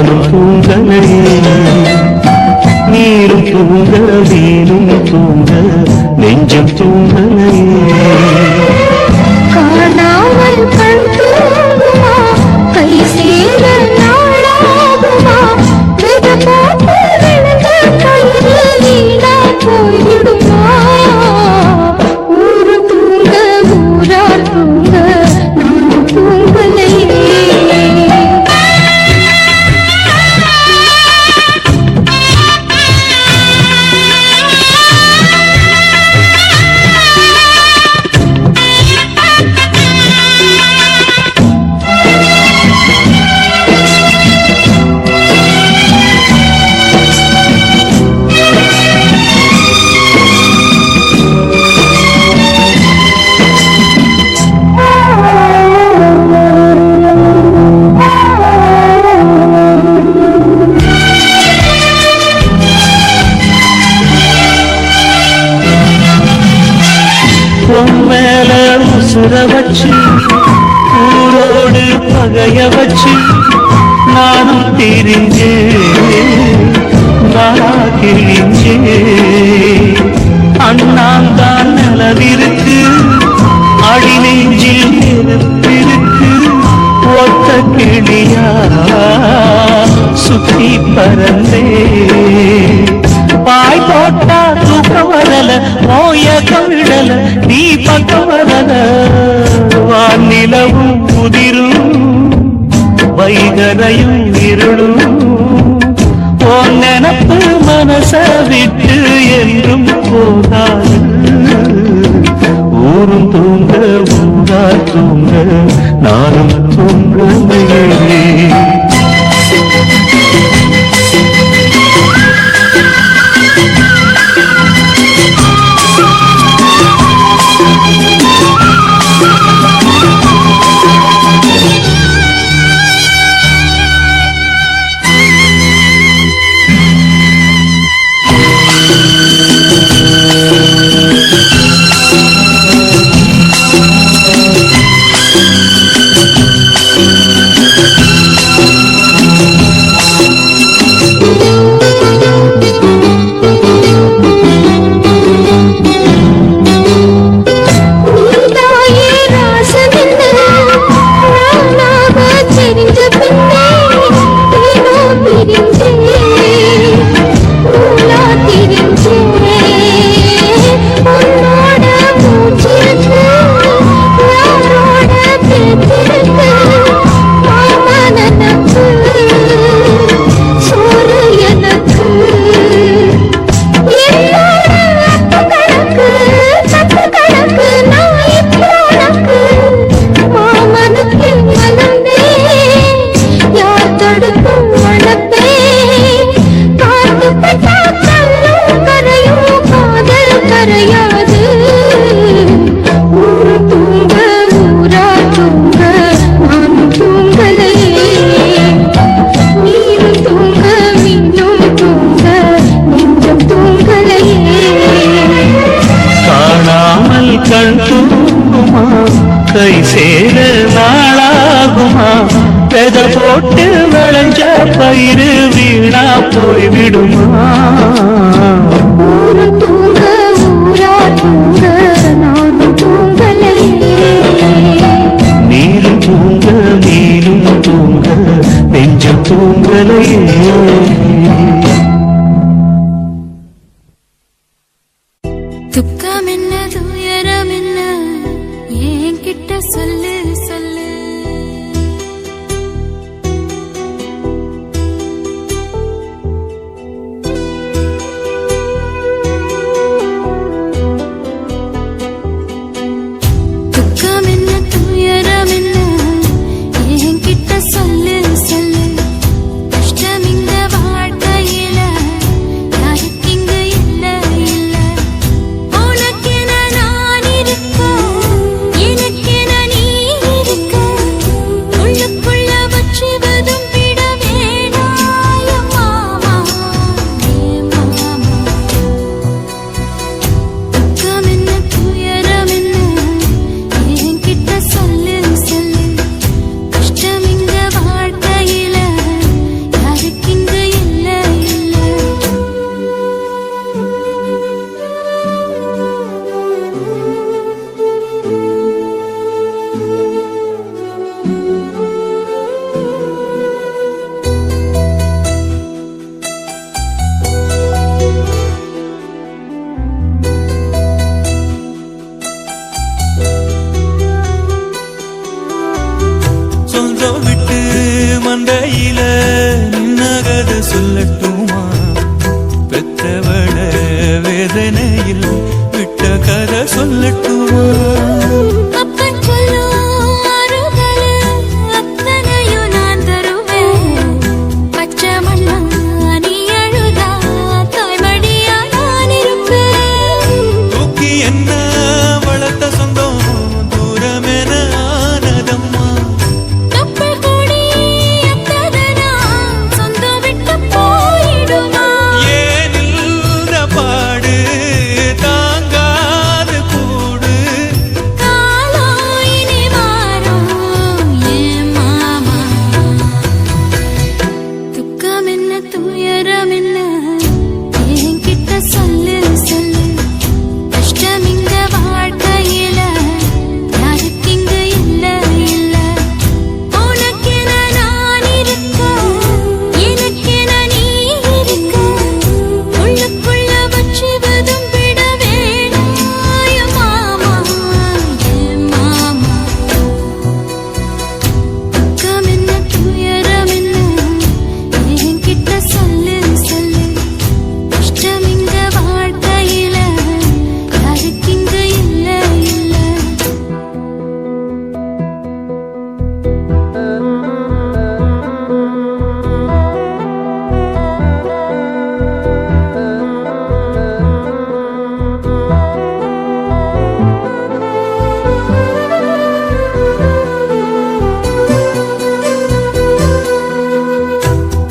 நானும் தூங்கலையே நீரும் தூங்க வீரும் தூங்க நெஞ்சம் தூங்கலையே காணாமல் கண் தூங்குமா கை சேர நாளாகுமா வித போட்டு விழுந்த கையில் வீணா போய்விடுமா ஊரு தூங்க ஊரார் தூங்க நான் தூங்கலையே வச்சு ஊரோடு பகைய வச்சு நானும் தெரிஞ்சே கிழிஞ்சே அண்ணாந்தான் நிலவிருக்கு அடி நெஞ்சில் நெருப்பிருக்கு ஒத்த கிளியா சுத்தி பறந்தே பாய் போட்டா தூக்கம் வரல மோயக்கம் விடல நீ பக்கம் வரல வானிலவும் புதிரும் வைகரையும் இருளும் ஓ நினப்பு மனச விட்டு என்றும் போகாது ஊரும் தூங்க ஊரா தூங்க நானும் தூங்கலையே கை சேர நாளாகுமா பெத போட்டு விளைஞ்ச பயிறு வீணா போய்விடுமா தூங்க ஊரா தூங்க நானும் தூங்கலையே நீரும் தூங்க நீரும் தூங்க நெஞ்சம் தூங்கலையே துக்கம் என்ன துயரம் என்ன என்கிட்ட சொல்லு சொல்லு துக்கம் என்ன துயரம் என்ன என்கிட்ட சொல்லு சொல்லு கஷ்டம் இந்த வாழ்க்கையில யாருக்கு இங்கு இல்ல இல்ல உனக்கென நான் இருக்கேன் எனக்கென நீ சொல்லட்டுமா அப்பன் சொல்லும் ஆறுதல் அத்தனையும் நான் தருவேன். பச்சை மண்ணா நீ அழுதா தாய்மடியா நான் இருப்பேன். தூக்கி என்ன வளர்த்த சொந்தம் தூரமென ஆனதம்மா கப்பல் கூடி எத்ததனா சொந்தம் விட்டு போயிடுமா? ஏனில்ற பாடு தாங்காது கூடு காலம் இனி மாறும் என் மாமா. துக்கம் என்ன துயரம் என்ன என்கிட்ட சொல்லு சொல்லு. கஷ்டம் இந்த வாழ்க்கையில யாருக்கு இங்கு இல்ல இல்ல. உனக்கென நான் இருக்க எனக்கென நீ இருக்க. உள்ளுக்குள்ள வச்சு வதும் விட வேணாம் என் மாமா என் மாமா. துக்கம் என்ன துயரம் என்ன என்கிட்ட சொல்லு சொல்லு. கஷ்டம் இந்த வாழ்க்கையில யாருக்கு இங்கு இல்ல இல்ல.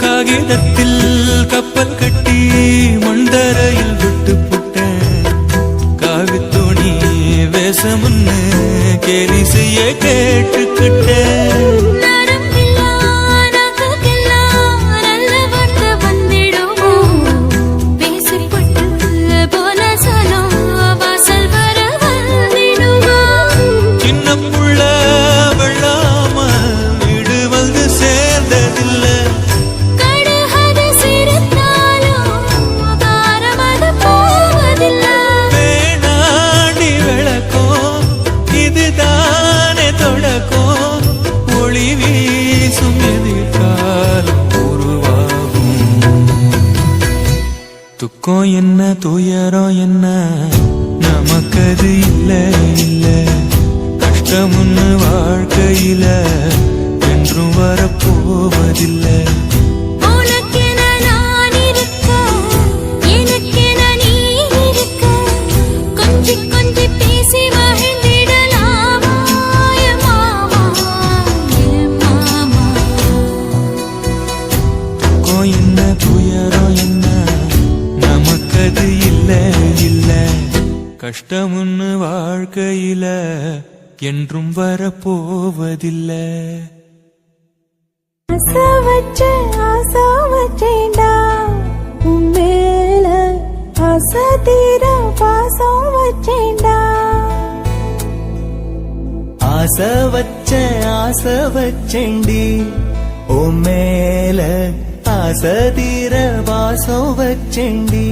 காகிதத்தில் கப்பல் கட்டி மண்டரையில் விட்டு புட்டேன். காவித்துணி வேஷமுன்னு கேலி செய்ய கேட்டுக்கிட்டேன். நரம்பில்லா நாக்குக்கெல்லாம் நல்ல வார்த்தை வந்திடுமோ? பேசிப்பட்டு போன சனம் வாசல் வர வந்திடுமோ? சின்ன புள்ள வெள்ளாம வீடு வந்து சேர்ந்ததில்ல. கடுகது சிரித்தாலும் காரமது போவதில்ல. வேணாடி விளக்கம் இதுதானே தொடக்கம். ஒளி வீசும் எதிர்காலம் உருவாகும். துக்கம் என்ன துயரம் என்ன நமக்கது இல்ல இல்ல. கஷ்டமுன்னு வாழ்க்கையில என்றும் வரப்போவதில்லை. உனக்கென நான் இருக்க எனக்கென நீ இருக்க. கொஞ்சி கொஞ்சி பேசி மகிழ்ந்திடலாமா என் மாமா என் மாமா. துக்கம் என்ன துயரம் என்ன நமக்கது இல்ல இல்ல. கஷ்டமுன்னு வாழ்க்கையில என்றும் வரப்போவதில்லை. ஆசை வச்சேன்டா உன் மேல ஆசை தீர பாசம் வச்சேன்டா. ஆசை வச்சேண்டி ஓ மேல ஆசை தீர வாசம் வச்சேண்டி.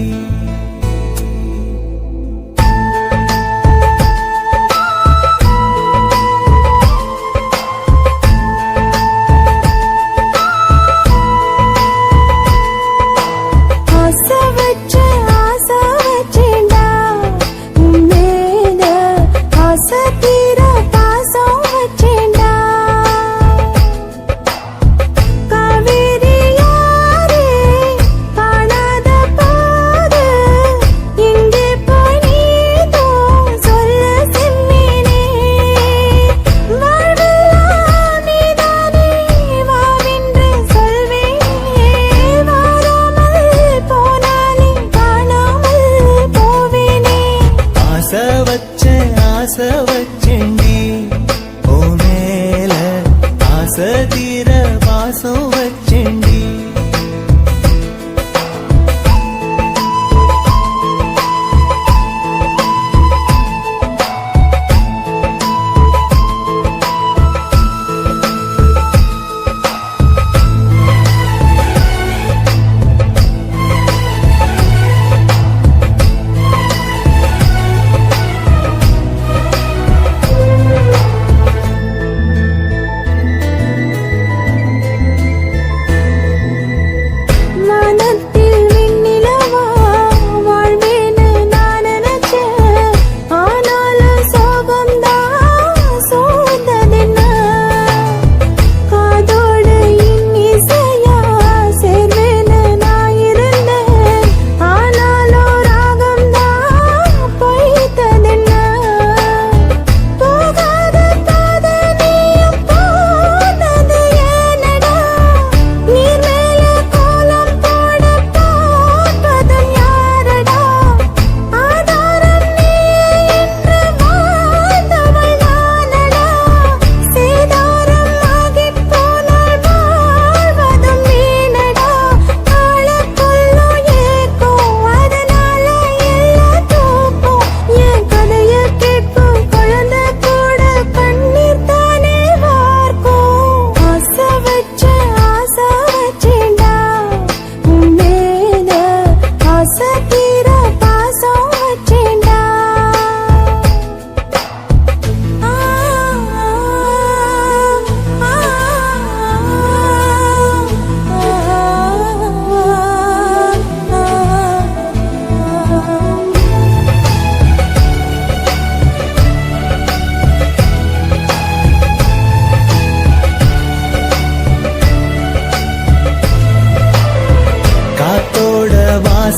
ஆசை வச்சேன்டா உன் மேல ஆசை தீர பாசம் வச்சேன்டா. காவேரி யாரே காணாத பாடு எங்கே போனீதோ சொல்ல செம்மீனே. வாழ்வெல்லாம் நீதானே வாவென்று சொல்வேனே. வாராமல் போனாலே காணாமல் போவேனே. ஆசை வச்சேண்டி ஓ மேல ஆசை தீர வாசம் வச்சேண்டி.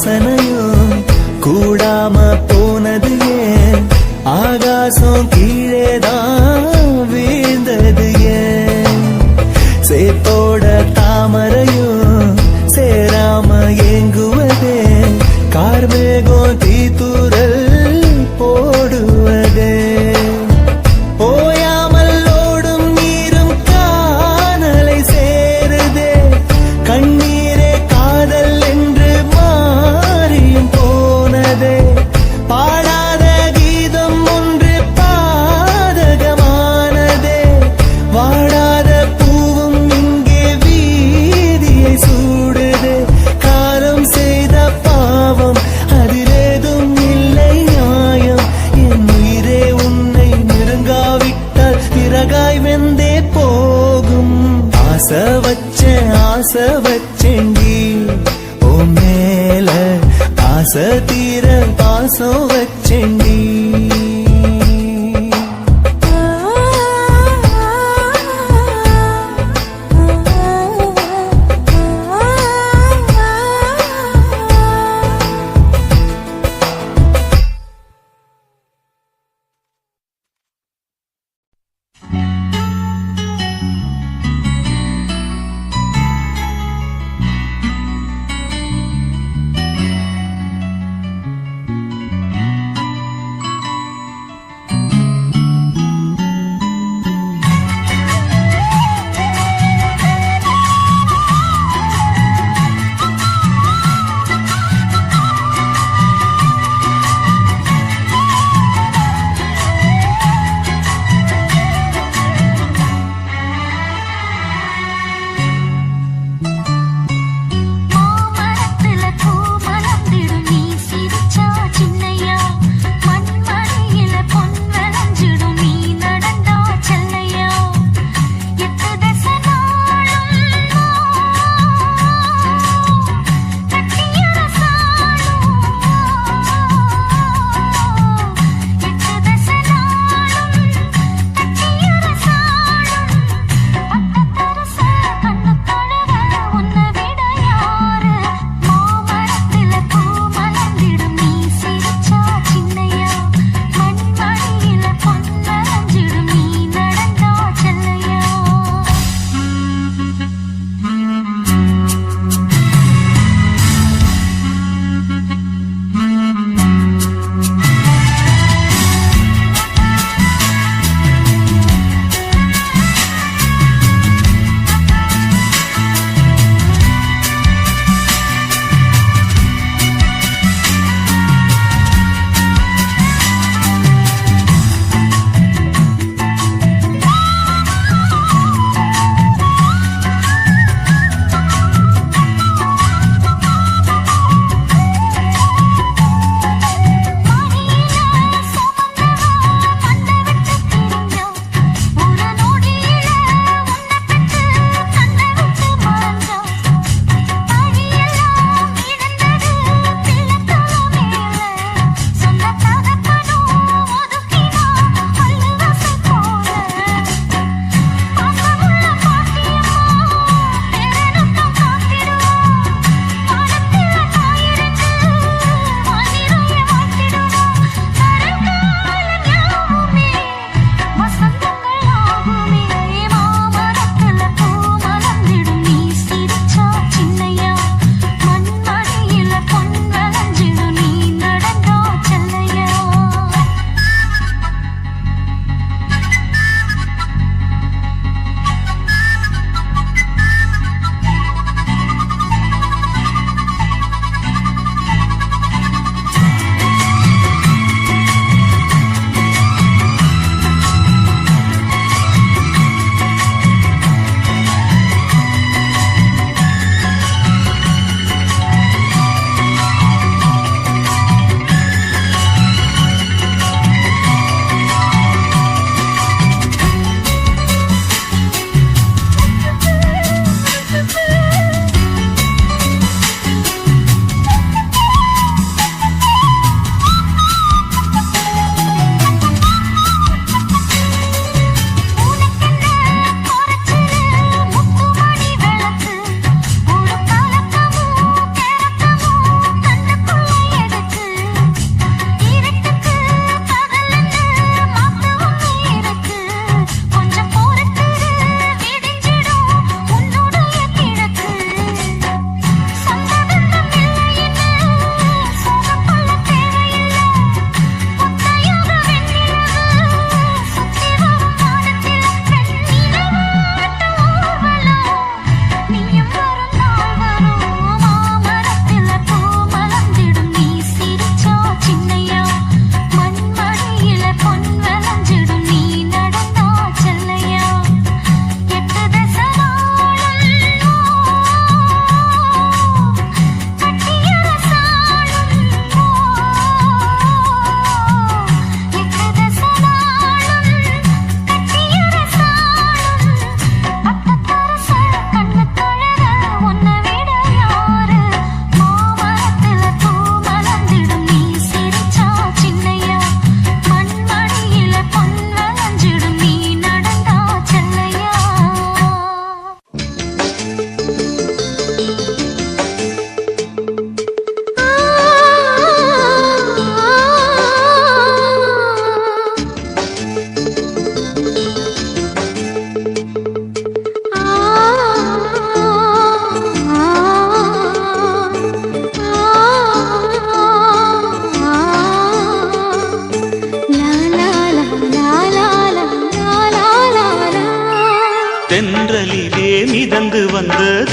வாசனையும் கூடாம போனது ஏன் ஆகாசம் கீழேதான் வீழ்ந்தது ஏன் சேத்தோட தாமரையும் சேராம ஏங்குவதே கார்மேகம் தீத்துரல் போடுவதே ஓயாமல் ஓடும் நீரும் காணலை சேருதே கண்ணீரே காதல் என்று மாறியும் போனதே பாடாத கீதம் ஒன்று பாதகமானதே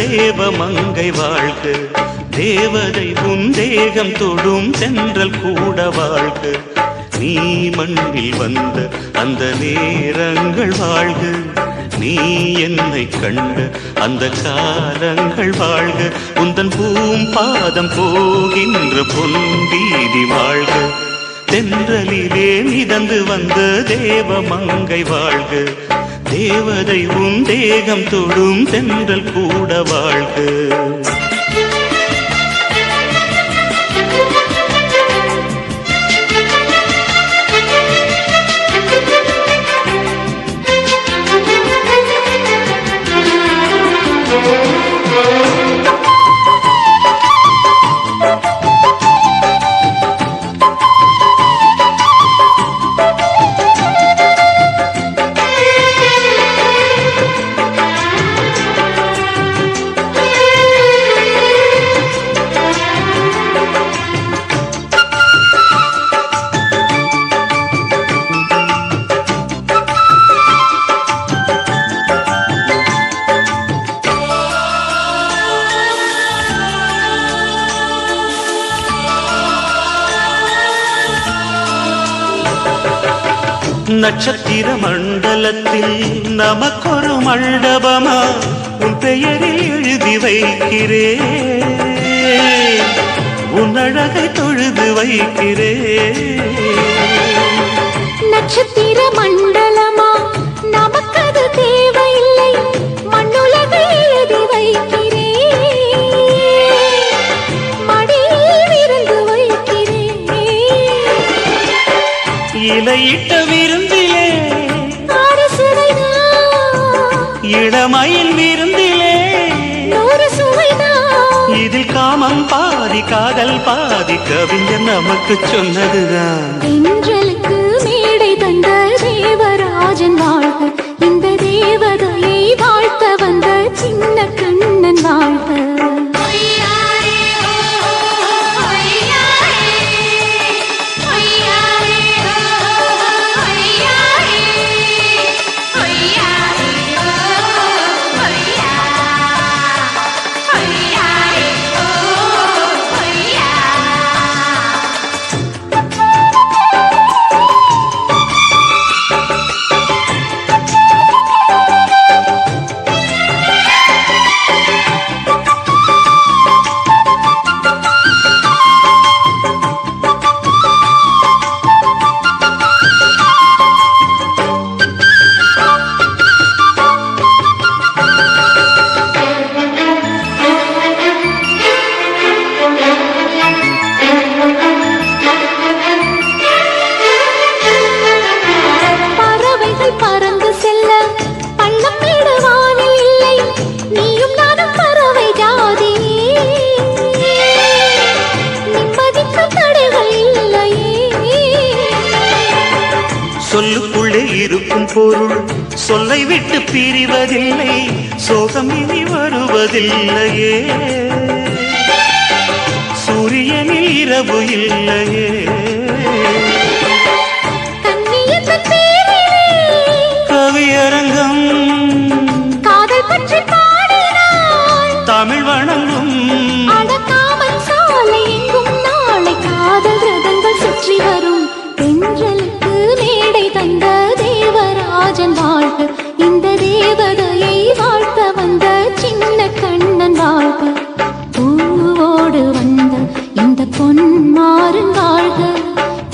தேவ மங்கை வாழ்க, தேவதை உன் தேகம் தொடும் தென்றல் கூட வாழ்க, நீ மண்ணில் வந்த அந்த நேரங்கள் வாழ்க, நீ என்னை கண்ட அந்த காலங்கள் வாழ்க, உந்தன் பூம்பாதம் போகின்ற பொன்வீதி வாழ்க, தென்றலிலே மிதந்து வந்த தேவ மங்கை வாழ்க, தேவதை உன் தேகம் தொடும் தென்றல் கூட வாழ்க. நட்சத்திர மண்டலத்தில் நமக்கொரு மண்டபமா உன் பெயரில் எழுதி வைக்கிறேன், உன் அழகை தொழுது வைக்கிறேன். நட்சத்திர மண்டலமா நமக்கது தேவையில்லை, மண்ணுலகை எழுதி வைக்கிறேன், மடியில் விருந்து வைக்கிறேன். இலையிட்ட விருந்திலே இளமயில் விருந்திலே இதில் காமம் பாதி காதல் பாதி கவிஞர் நமக்கு சொன்னதுதான். தென்றலுக்கு மேடை தந்த தேவராஜன் வாழ்க, இந்த தேவதையை வாழ்த்த வந்த சின்ன கண்ணன் வாழ்க. சொல்லுக்குள்ளே இருக்கும் பொருள் சொல்லை விட்டு பிரிவதில்லை, சோகம் இனி வருவதில்லையே, சூரியனில் இரவு இல்லையே. கவியரங்கம் காதல் பற்றி பாடினாள், தமிழ் வணங்கும் அடக்காமல் சாலை எங்கும் நாளை காதல் ரதங்கள் சுற்றி வரும். தென்றலுக்கு மேடை தந்த தேவராஜன் வாழ்க, இந்த தேவதையை வாழ்த்த வந்த சின்ன கண்ணன் வாழ்க. பூவோடு வந்த இந்த பொன்மாறன் வாழ்க,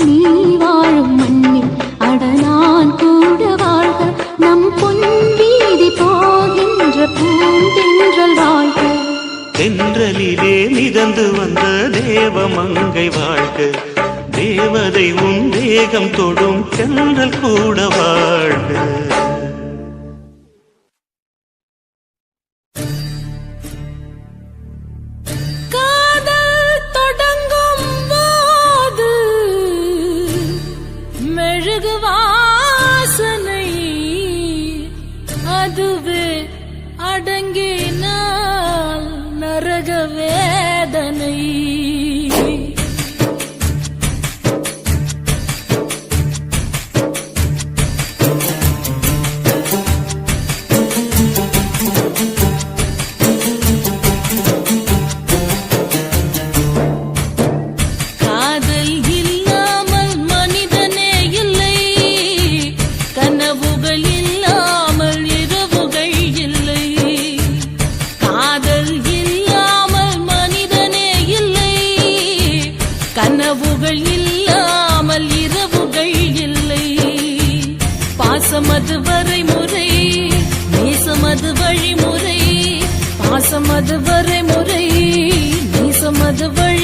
நீ வாழும் மண்ணில் அடனான் கூட வாழ்க, நம் பொன் வீதி போகின்ற பூந்தென்றல் வாழ்க. தென்றலிலே மிதந்து வந்த தேவ மங்கை வாழ்க, தேவதை உன் தேகம் தொடும் தென்றல் கூட வாழ்க. காதல் தொடங்கும் போது மெழுகு வாசனை, அதுவே அடங்கினால் நரக வேதனை. பாசமது வரைமுறை நேசமது வழிமுறை பாசமது வரைமுறை நேசமது வழி